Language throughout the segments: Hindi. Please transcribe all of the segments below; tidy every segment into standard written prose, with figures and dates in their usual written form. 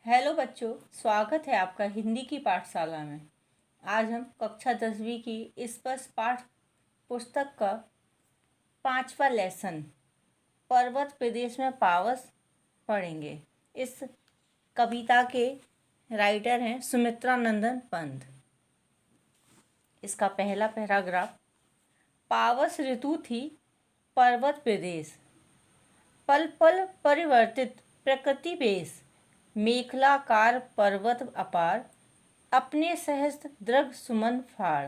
हेलो बच्चों, स्वागत है आपका हिंदी की पाठशाला में। आज हम कक्षा 10वीं की स्पर्श पाठ पुस्तक का 5वां लेसन पर्वत प्रदेश में पावस पढ़ेंगे। इस कविता के राइटर हैं सुमित्रा नंदन पंत। इसका पहला पैराग्राफ। पावस ऋतु थी पर्वत प्रदेश, पल पल परिवर्तित प्रकृति वेश, मेखलाकार पर्वत अपार, अपने सहस्त्र द्रग सुमन फाड़,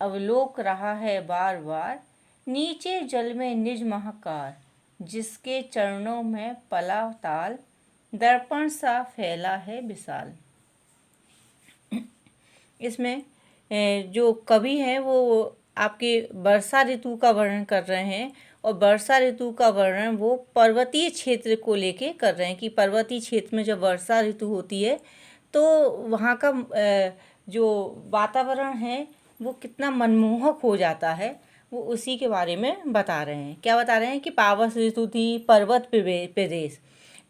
अवलोक रहा है बार बार, नीचे जल में निज महाकार, जिसके चरणों में पला ताल, दर्पण सा फैला है विशाल। इसमें जो कवि हैं वो आपके वर्षा ऋतु का वर्णन कर रहे हैं, और वर्षा ऋतु का वर्णन वो पर्वतीय क्षेत्र को लेके कर रहे हैं कि पर्वतीय क्षेत्र में जब वर्षा ऋतु होती है तो वहाँ का जो वातावरण है वो कितना मनमोहक हो जाता है, वो उसी के बारे में बता रहे हैं। क्या बता रहे हैं कि पावस ऋतु थी पर्वत प्रदेश।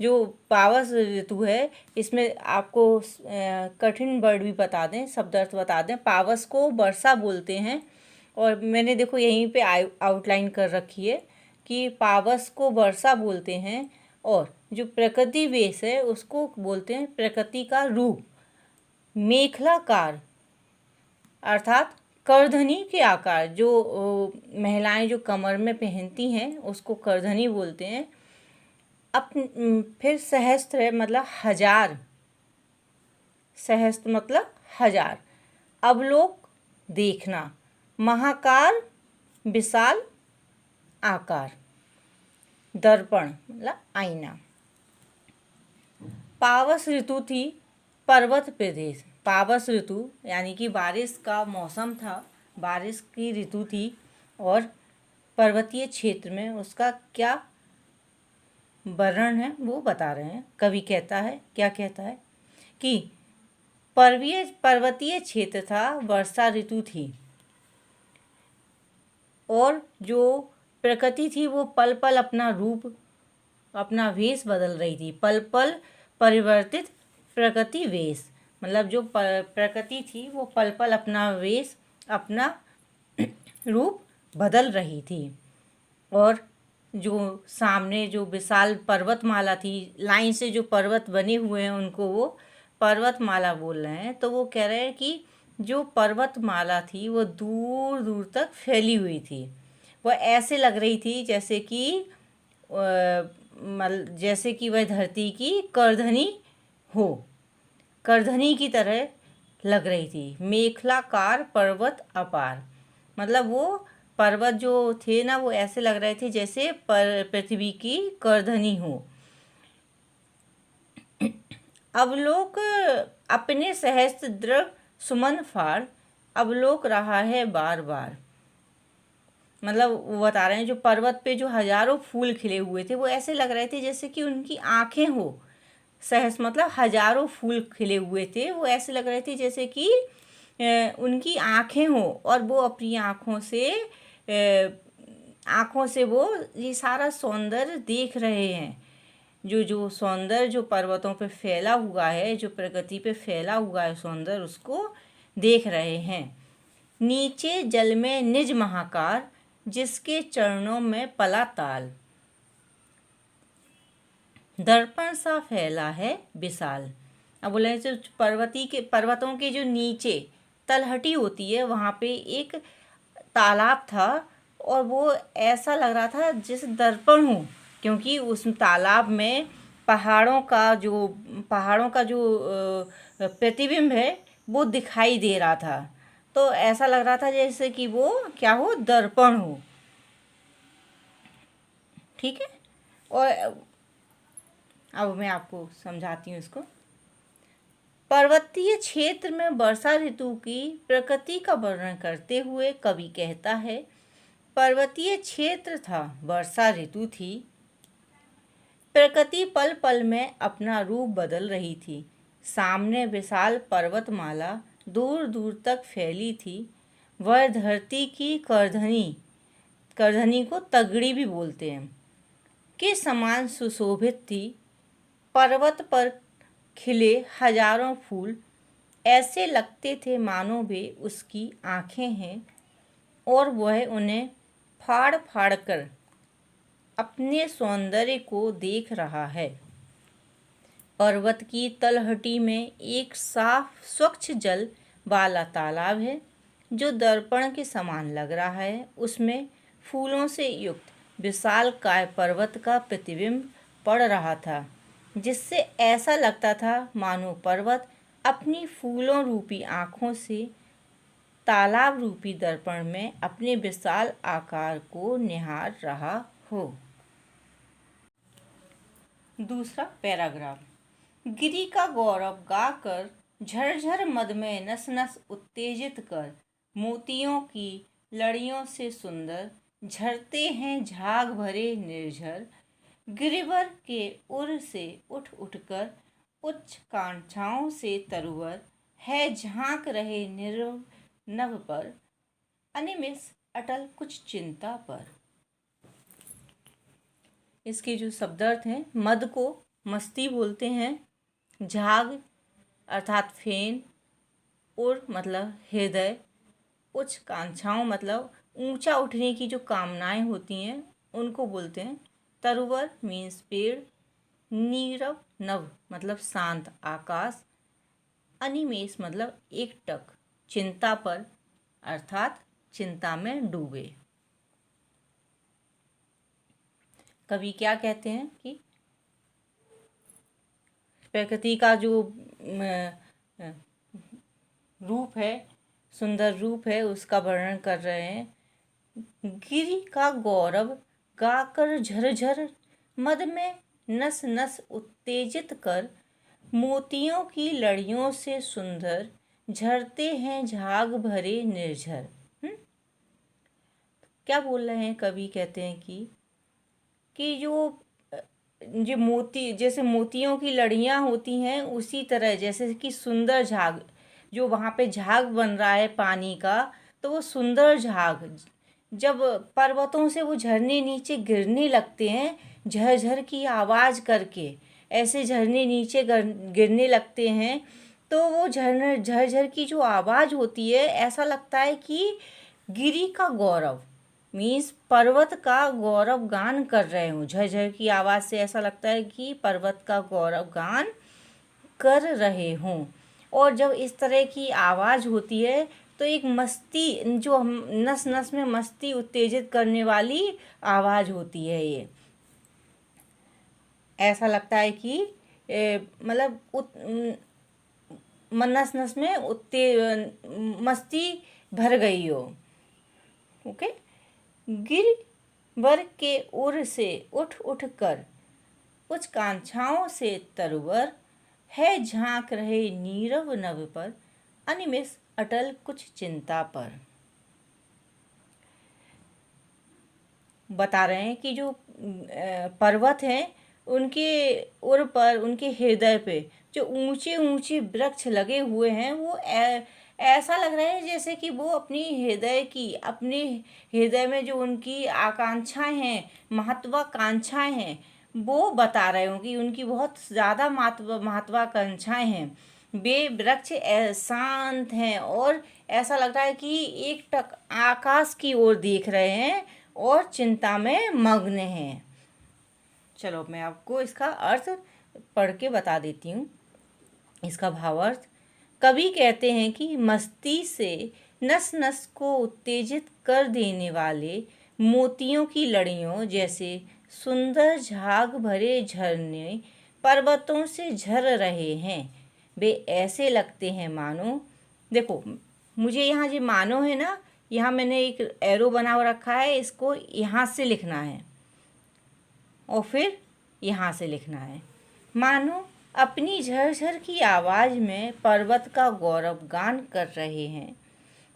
जो पावस ऋतु है इसमें आपको कठिन वर्ड भी बता दें, शब्द अर्थ बता दें। पावस को वर्षा बोलते हैं, और मैंने देखो यहीं पे आउटलाइन कर रखी है कि पावस को वर्षा बोलते हैं, और जो प्रकृति वेश है उसको बोलते हैं प्रकृति का रूप। मेखलाकार अर्थात करधनी के आकार, जो महिलाएं जो कमर में पहनती हैं उसको करधनी बोलते हैं। फिर सहस्त्र है मतलब हजार, सहस्त्र मतलब हजार। अवलोक देखना, महाकार विशाल आकार, दर्पण मतलब आईना। पावस ऋतु थी पर्वत प्रदेश। पावस ऋतु यानी कि बारिश का मौसम था, बारिश की ऋतु थी, और पर्वतीय क्षेत्र में उसका क्या वर्णन है वो बता रहे हैं। कवि कहता है, क्या कहता है कि पर्वतीय क्षेत्र था, वर्षा ऋतु थी, और जो प्रकृति थी वो पल पल अपना रूप, अपना वेश बदल रही थी। पल पल परिवर्तित प्रकृति वेश मतलब जो प्रकृति थी वो पल पल अपना वेश, अपना रूप बदल रही थी। और जो सामने जो विशाल पर्वतमाला थी, लाइन से जो पर्वत बने हुए हैं उनको वो पर्वतमाला बोल रहे हैं। तो वो कह रहे हैं कि जो पर्वतमाला थी वो दूर दूर तक फैली हुई थी। वो ऐसे लग रही थी जैसे कि वह धरती की करधनी हो, करधनी की तरह लग रही थी। मेखलाकार पर्वत अपार मतलब वो पर्वत जो थे ना वो ऐसे लग रहे थे जैसे पृथ्वी की करधनी हो। अवलोक अपने सहस्त्र दृढ़ सुमन फाड़, अवलोक रहा है बार बार मतलब वो बता रहे हैं जो पर्वत पे जो हजारों फूल खिले हुए थे वो ऐसे लग रहे थे जैसे कि उनकी आंखें हो। सहस्त्र मतलब हजारों फूल खिले हुए थे, वो ऐसे लग रहे थे जैसे कि उनकी आंखें हो, और वो अपनी आँखों से वो ये सारा सौंदर्य देख रहे हैं। जो सौंदर्य जो पर्वतों पे फैला हुआ है, जो प्रकृति पे फैला हुआ है सौंदर्य, उसको देख रहे हैं। नीचे जल में निज महाकार, जिसके चरणों में पला ताल, दर्पण सा फैला है विशाल। अब बोले जो पर्वतों के जो नीचे तलहटी होती है वहाँ पे एक तालाब था, और वो ऐसा लग रहा था जैसे दर्पण हो, क्योंकि उस तालाब में पहाड़ों का जो प्रतिबिंब है वो दिखाई दे रहा था। तो ऐसा लग रहा था जैसे कि वो क्या हो, दर्पण हो। ठीक है, और अब मैं आपको समझाती हूँ इसको। पर्वतीय क्षेत्र में वर्षा ऋतु की प्रकृति का वर्णन करते हुए कवि कहता है, पर्वतीय क्षेत्र था, वर्षा ऋतु थी, प्रकृति पल पल में अपना रूप बदल रही थी। सामने विशाल पर्वतमाला दूर दूर तक फैली थी। वह धरती की करधनी को तगड़ी भी बोलते हैं, के समान सुशोभित थी। पर्वत पर खिले हजारों फूल, ऐसे लगते थे मानो वे उसकी आँखें हैं और वह उन्हें फाड़ फाड़ कर अपने सौंदर्य को देख रहा है। पर्वत की तलहटी में एक साफ स्वच्छ जल वाला तालाब है जो दर्पण के समान लग रहा है। उसमें फूलों से युक्त विशालकाय पर्वत का प्रतिबिंब पड़ रहा था, जिससे ऐसा लगता था मानो पर्वत अपनी फूलों रूपी आँखों से तालाब रूपी दर्पण में अपने विशाल आकार को निहार रहा हो। दूसरा पैराग्राफ। गिरि का गौरव गाकर झरझर मद में नस नस उत्तेजित कर, मोतियों की लड़ियों से सुंदर झरते हैं झाग भरे निर्झर। गिरिवर के उर से उठ उठकर उच्च कांछाओं से तरुवर है झांक रहे निर्व नभ पर, अनिमिष अटल कुछ चिंता पर। इसके जो शब्दार्थ हैं, मद को मस्ती बोलते हैं, झाग अर्थात फेन, उर मतलब हृदय, उच्च कांक्षाओं मतलब ऊंचा उठने की जो कामनाएं होती हैं उनको बोलते हैं। तरुवर मीन्स पेड़, नीरव नभ मतलब शांत आकाश, अनिमेष मतलब एकटक, चिंता पर अर्थात चिंता में डूबे। कवि क्या कहते हैं कि प्रकृति का जो रूप है, सुंदर रूप है, उसका वर्णन कर रहे हैं। गिरि का गौरव गाकर झरझर मद में नस नस उत्तेजित कर, मोतियों की लड़ियों से सुंदर झरते हैं झाग भरे निर्झर। क्या बोल रहे हैं कवि? कहते हैं कि जो मोती, जैसे मोतियों की लड़ियां होती हैं, उसी तरह जैसे कि सुंदर झाग, जो वहाँ पे झाग बन रहा है पानी का, तो वो सुंदर झाग जब पर्वतों से वो झरने नीचे गिरने लगते हैं, झरझर की आवाज़ करके ऐसे झरने नीचे गिरने लगते हैं, तो वो झरझर की जो आवाज़ होती है, ऐसा लगता है कि गिरि का गौरव मीन्स पर्वत का गौरव गान कर रहे हूँ। झरझर की आवाज़ से ऐसा लगता है कि पर्वत का गौरव गान कर रहे हों। और जब इस तरह की आवाज़ होती है तो एक मस्ती, जो नस नस में मस्ती उत्तेजित करने वाली आवाज़ होती है। ये ऐसा लगता है कि मतलब नस नस में मस्ती भर गई हो। ओके। गिरिवर के उर से उठ उठ कर उच्च कांक्षाओं से तरुवर है झांक रहे नीरव नभ पर, अनिमिष अटल कुछ चिंता पर। बता रहे हैं कि जो पर्वत हैं, उनके उर पर, उनके हृदय पे जो ऊंचे ऊंचे वृक्ष लगे हुए हैं, वो ऐसा लग रहा है जैसे कि वो अपने हृदय में जो उनकी आकांक्षाएं हैं, महत्वाकांक्षाएं हैं, वो बता रहे हो कि उनकी बहुत ज़्यादा महत्वाकांक्षाएं हैं। वे वृक्ष शांत हैं और ऐसा लग रहा है कि एक टक आकाश की ओर देख रहे हैं और चिंता में मग्न हैं। चलो मैं आपको इसका अर्थ पढ़ के बता देती हूँ, इसका भावार्थ। कवि कहते हैं कि मस्ती से नस नस को उत्तेजित कर देने वाले मोतियों की लड़ियों जैसे सुंदर झाग भरे झरने पर्वतों से झर रहे हैं। वे ऐसे लगते हैं मानो, देखो मुझे यहाँ जो मानो है ना, यहाँ मैंने एक एरो बना रखा है, इसको यहाँ से लिखना है और फिर यहाँ से लिखना है। मानो अपनी झरझर की आवाज़ में पर्वत का गौरव गान कर रहे हैं।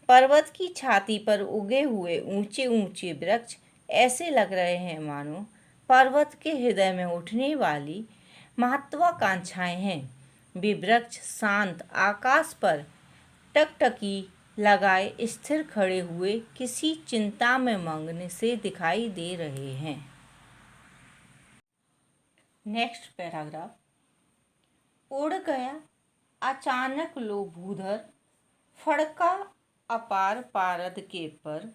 पर्वत की छाती पर उगे हुए ऊंचे ऊंचे वृक्ष ऐसे लग रहे हैं मानो पर्वत के हृदय में उठने वाली महत्वाकांक्षाएं हैं। वे वृक्ष शांत आकाश पर टकटकी लगाए स्थिर खड़े हुए किसी चिंता में मग्न से दिखाई दे रहे हैं। Next paragraph. उड़ गया अचानक लो भूधर, फड़का अपार पारद के पर।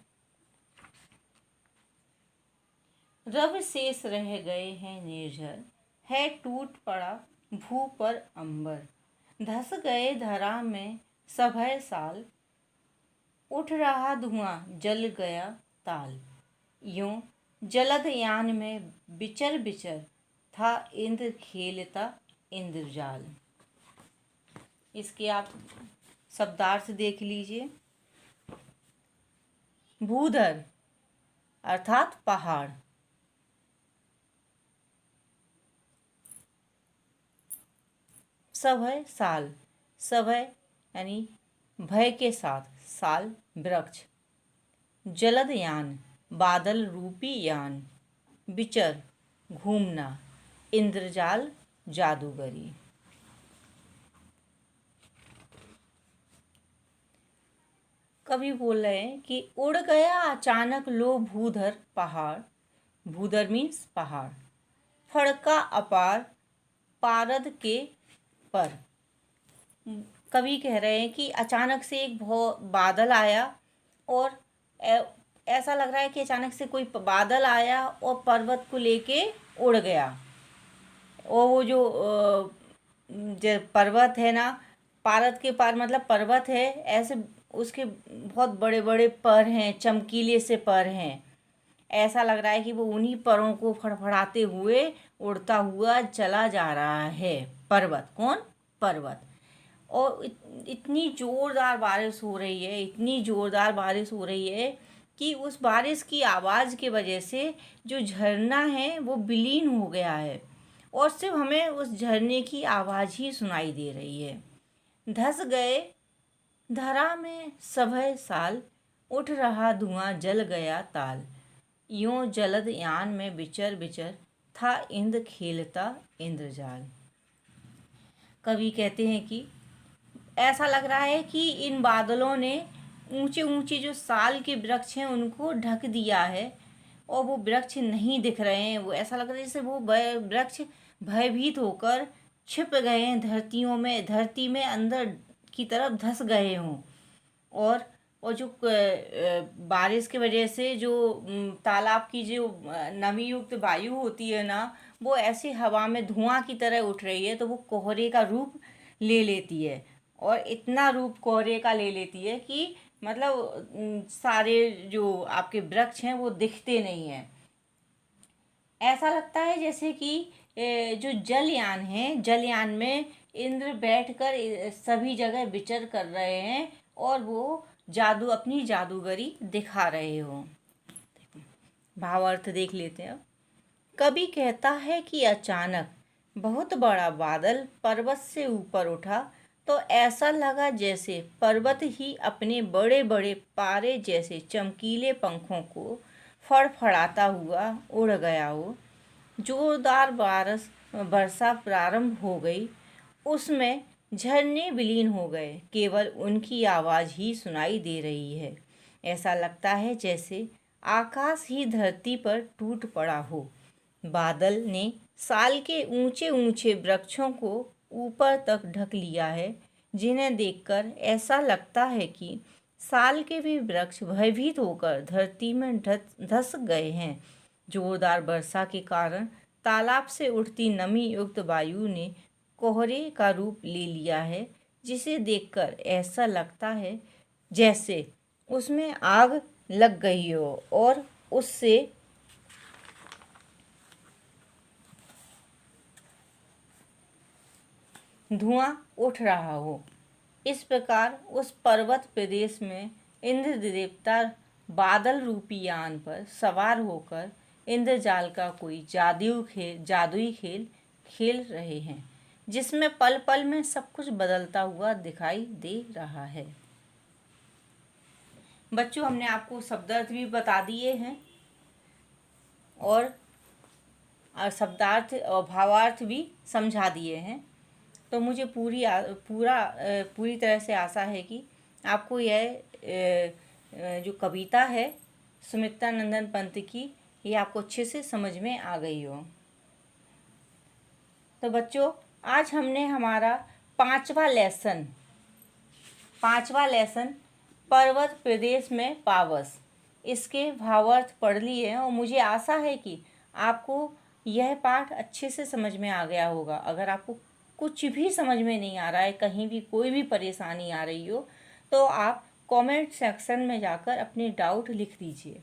रव शेष रह गए हैं निर्झर, है टूट पड़ा भू पर अंबर। धस गए धरा में सभय साल, उठ रहा धुआं जल गया ताल। यूं जलद यान में बिचर बिचर, था इंद्र खेलता इंद्रजाल। इसके आप शब्दार्थ देख लीजिए। भूधर अर्थात पहाड़, सभय साल, सभय यानी भय के साथ, साल वृक्ष। जलद यान बादल रूपी यान, बिचर घूमना, इंद्रजाल जादूगरी। कवि बोल रहे हैं कि उड़ गया अचानक लो भूधर पहाड़, भूधर मीन्स पहाड़, फड़का अपार पारद के पर। कवि कह रहे हैं कि अचानक से एक बादल आया और ऐसा लग रहा है कि अचानक से कोई बादल आया और पर्वत को लेके उड़ गया। और वो जो पर्वत है ना, पारद के पार मतलब पर्वत है, ऐसे उसके बहुत बड़े बड़े पर हैं, चमकीले से पर हैं। ऐसा लग रहा है कि वो उन्हीं परों को फड़फड़ाते हुए उड़ता हुआ चला जा रहा है। पर्वत कौन? पर्वत। और इतनी ज़ोरदार बारिश हो रही है, इतनी ज़ोरदार बारिश हो रही है कि उस बारिश की आवाज़ की वजह से जो झरना है वो विलीन हो गया है और सिर्फ हमें उस झरने की आवाज़ ही सुनाई दे रही है। धस गए धरा में सभय साल, उठ रहा धुआं जल गया ताल। यूं जलद यान में बिचर बिचर, था इंद्र खेलता इंद्रजाल। कवि कहते हैं कि ऐसा लग रहा है कि इन बादलों ने ऊंचे ऊंचे जो साल के वृक्ष हैं उनको ढक दिया है और वो वृक्ष नहीं दिख रहे हैं। वो ऐसा लग रहा है जैसे वो वृक्ष भयभीत होकर छिप गए हैं धरतियों में, धरती में अंदर की तरफ धस गए हों। और जो बारिश की वजह से जो तालाब की जो नमी युक्त वायु होती है ना, वो ऐसे हवा में धुआं की तरह उठ रही है, तो वो कोहरे का रूप ले लेती है। और इतना रूप कोहरे का ले लेती है कि मतलब सारे जो आपके वृक्ष हैं वो दिखते नहीं हैं। ऐसा लगता है जैसे कि जो जलयान है, जलयान में इंद्र बैठकर सभी जगह विचर कर रहे हैं और वो जादू अपनी जादूगरी दिखा रहे हो। भावार्थ देख लेते हैं। कवि कहता है कि अचानक बहुत बड़ा बादल पर्वत से ऊपर उठा तो ऐसा लगा जैसे पर्वत ही अपने बड़े बड़े पारे जैसे चमकीले पंखों को फड़फड़ाता हुआ उड़ गया हो। जोरदार वर्षा प्रारंभ हो गई, उसमें झरने विलीन हो गए, केवल उनकी आवाज़ ही सुनाई दे रही है। ऐसा लगता है जैसे आकाश ही धरती पर टूट पड़ा हो। बादल ने साल के ऊंचे ऊंचे वृक्षों को ऊपर तक ढक लिया है, जिन्हें देखकर ऐसा लगता है कि साल के भी वृक्ष भयभीत होकर धरती में धस गए हैं। जोरदार वर्षा के कारण तालाब से उठती नमी युक्त वायु ने कोहरे का रूप ले लिया है, जिसे देखकर ऐसा लगता है जैसे उसमें आग लग गई हो और उससे धुआं उठ रहा हो। इस प्रकार उस पर्वत प्रदेश में इंद्र देवता बादल रूपी यान पर सवार होकर इंद्रजाल का कोई जादुई खेल खेल रहे हैं, जिसमें पल पल में सब कुछ बदलता हुआ दिखाई दे रहा है। बच्चों, हमने आपको शब्दार्थ भी बता दिए हैं और शब्दार्थ और भावार्थ भी समझा दिए हैं। तो मुझे पूरी तरह से आशा है कि आपको यह जो कविता है सुमित्रा नंदन पंत की, ये आपको अच्छे से समझ में आ गई हो। तो बच्चों, आज हमने हमारा पांचवा लेसन पर्वत प्रदेश में पावस, इसके भावार्थ पढ़ लिए हैं और मुझे आशा है कि आपको यह पाठ अच्छे से समझ में आ गया होगा। अगर आपको कुछ भी समझ में नहीं आ रहा है, कहीं भी कोई भी परेशानी आ रही हो, तो आप कमेंट सेक्शन में जाकर अपने डाउट लिख दीजिए।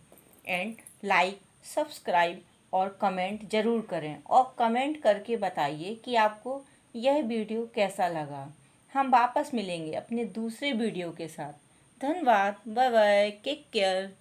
एंड लाइक, सब्सक्राइब और कमेंट ज़रूर करें और कमेंट करके बताइए कि आपको यह वीडियो कैसा लगा। हम वापस मिलेंगे अपने दूसरे वीडियो के साथ। धन्यवाद, बाय बाय, टेक केयर।